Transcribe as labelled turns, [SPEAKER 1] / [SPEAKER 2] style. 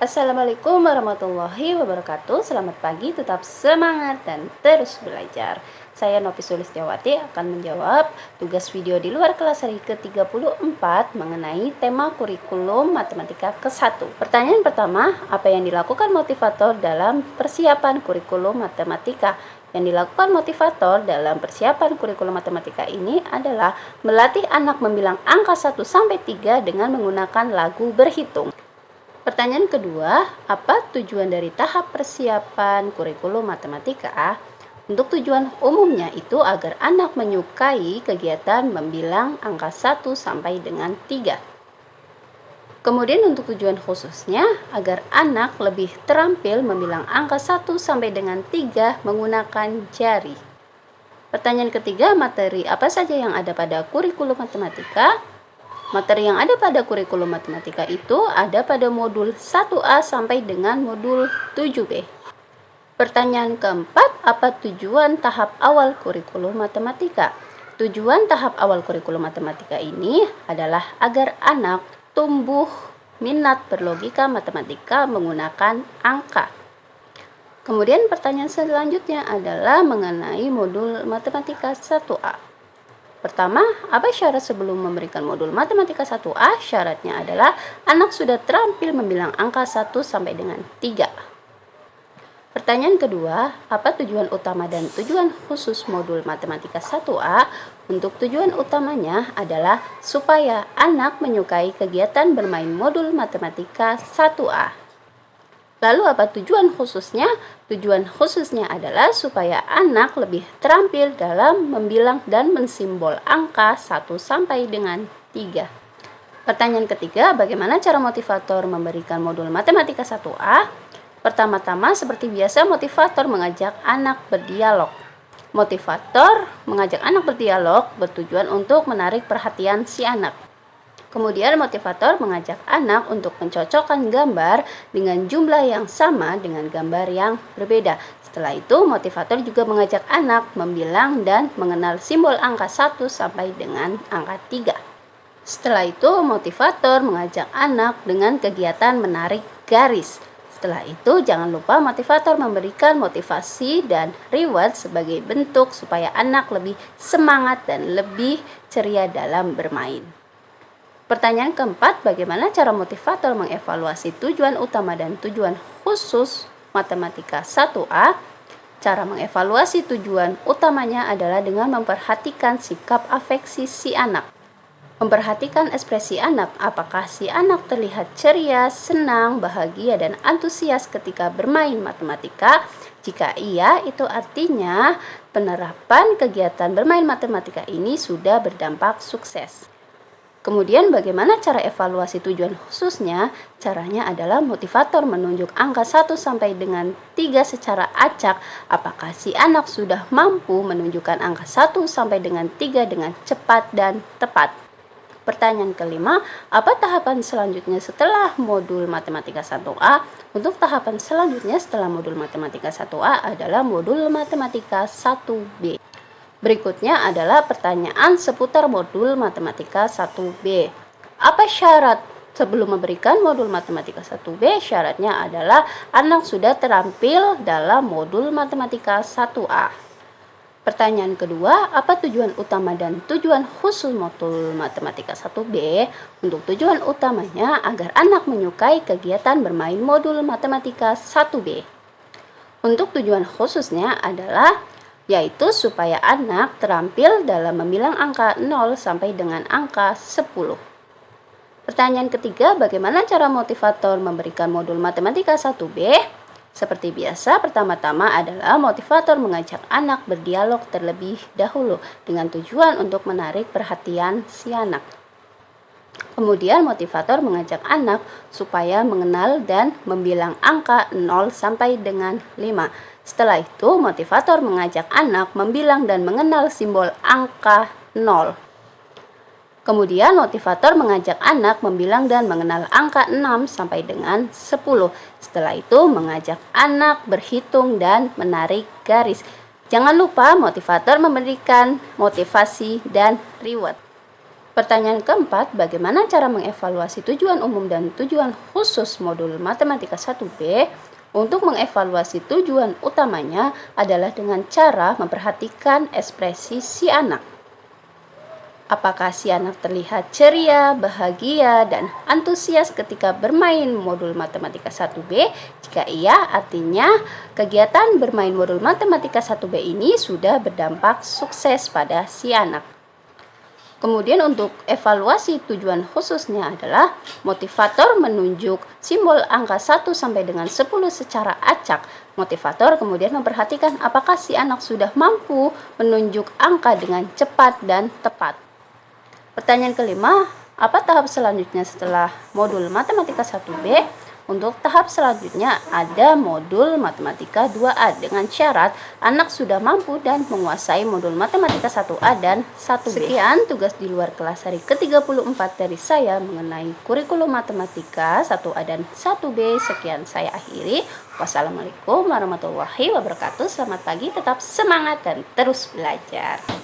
[SPEAKER 1] Assalamualaikum warahmatullahi wabarakatuh. Selamat pagi, tetap semangat dan terus belajar. Saya Novi Sulistiawati akan menjawab tugas video di luar kelas hari ke-34 mengenai tema kurikulum matematika ke-1. Pertanyaan pertama, apa yang dilakukan motivator dalam persiapan kurikulum matematika? Yang dilakukan motivator dalam persiapan kurikulum matematika ini adalah melatih anak membilang angka 1 sampai 3 dengan menggunakan lagu berhitung. Pertanyaan kedua, apa tujuan dari tahap persiapan kurikulum matematika? Untuk tujuan umumnya itu agar anak menyukai kegiatan membilang angka 1 sampai dengan 3. Kemudian untuk tujuan khususnya, agar anak lebih terampil membilang angka 1 sampai dengan 3 menggunakan jari. Pertanyaan ketiga, materi apa saja yang ada pada kurikulum matematika? Materi yang ada pada kurikulum matematika itu ada pada modul 1A sampai dengan modul 7B. Pertanyaan keempat, apa tujuan tahap awal kurikulum matematika? Tujuan tahap awal kurikulum matematika ini adalah agar anak tumbuh minat berlogika matematika menggunakan angka. Kemudian pertanyaan selanjutnya adalah mengenai modul matematika 1A. Pertama, apa syarat sebelum memberikan modul matematika 1A? Syaratnya adalah anak sudah terampil membilang angka 1 sampai dengan 3. Pertanyaan kedua, apa tujuan utama dan tujuan khusus modul matematika 1A? Untuk tujuan utamanya adalah supaya anak menyukai kegiatan bermain modul matematika 1A. Lalu apa tujuan khususnya? Tujuan khususnya adalah supaya anak lebih terampil dalam membilang dan mensimbol angka 1 sampai dengan 3. Pertanyaan ketiga, bagaimana cara motivator memberikan modul matematika 1A? Pertama-tama seperti biasa motivator mengajak anak berdialog. Motivator mengajak anak berdialog bertujuan untuk menarik perhatian si anak. Kemudian motivator mengajak anak untuk mencocokkan gambar dengan jumlah yang sama dengan gambar yang berbeda. Setelah itu motivator juga mengajak anak membilang dan mengenal simbol angka 1 sampai dengan angka 3. Setelah itu motivator mengajak anak dengan kegiatan menarik garis. Setelah itu jangan lupa motivator memberikan motivasi dan reward sebagai bentuk supaya anak lebih semangat dan lebih ceria dalam bermain. Pertanyaan keempat, bagaimana cara motivator mengevaluasi tujuan utama dan tujuan khusus matematika 1A? Cara mengevaluasi tujuan utamanya adalah dengan memperhatikan sikap afeksi si anak. Memperhatikan ekspresi anak, apakah si anak terlihat ceria, senang, bahagia, dan antusias ketika bermain matematika? Jika iya, itu artinya penerapan kegiatan bermain matematika ini sudah berdampak sukses. Kemudian bagaimana cara evaluasi tujuan khususnya? Caranya adalah motivator menunjuk angka 1 sampai dengan 3 secara acak. Apakah si anak sudah mampu menunjukkan angka 1 sampai dengan 3 dengan cepat dan tepat? Pertanyaan kelima, apa tahapan selanjutnya setelah modul matematika 1A? Untuk tahapan selanjutnya setelah modul matematika 1A adalah modul matematika 1B. Berikutnya adalah pertanyaan seputar modul matematika 1B. Apa syarat sebelum memberikan modul matematika 1B? Syaratnya adalah anak sudah terampil dalam modul matematika 1A. Pertanyaan kedua, apa tujuan utama dan tujuan khusus modul matematika 1B? Untuk tujuan utamanya agar anak menyukai kegiatan bermain modul matematika 1B. Untuk tujuan khususnya adalah yaitu supaya anak terampil dalam membilang angka 0 sampai dengan angka 10. Pertanyaan ketiga, bagaimana cara motivator memberikan modul matematika 1B? Seperti biasa, pertama-tama adalah motivator mengajak anak berdialog terlebih dahulu dengan tujuan untuk menarik perhatian si anak. Kemudian motivator mengajak anak supaya mengenal dan membilang angka 0 sampai dengan 5. Setelah itu, motivator mengajak anak membilang dan mengenal simbol angka 0. Kemudian, motivator mengajak anak membilang dan mengenal angka 6 sampai dengan 10. Setelah itu, mengajak anak berhitung dan menarik garis. Jangan lupa motivator memberikan motivasi dan reward. Pertanyaan keempat, bagaimana cara mengevaluasi tujuan umum dan tujuan khusus modul Matematika 1B? Untuk mengevaluasi tujuan utamanya adalah dengan cara memperhatikan ekspresi si anak. Apakah si anak terlihat ceria, bahagia, dan antusias ketika bermain modul Matematika 1B? Jika iya, artinya kegiatan bermain modul Matematika 1B ini sudah berdampak sukses pada si anak. Kemudian untuk evaluasi tujuan khususnya adalah motivator menunjuk simbol angka 1 sampai dengan 10 secara acak. Motivator kemudian memperhatikan apakah si anak sudah mampu menunjuk angka dengan cepat dan tepat. Pertanyaan kelima, apa tahap selanjutnya setelah modul Matematika 1B? Untuk tahap selanjutnya ada modul Matematika 2A dengan syarat anak sudah mampu dan menguasai modul Matematika 1A dan 1B. Sekian tugas di luar kelas hari ke-34 dari saya mengenai kurikulum Matematika 1A dan 1B. Sekian saya akhiri. Wassalamualaikum warahmatullahi wabarakatuh. Selamat pagi, tetap semangat dan terus belajar.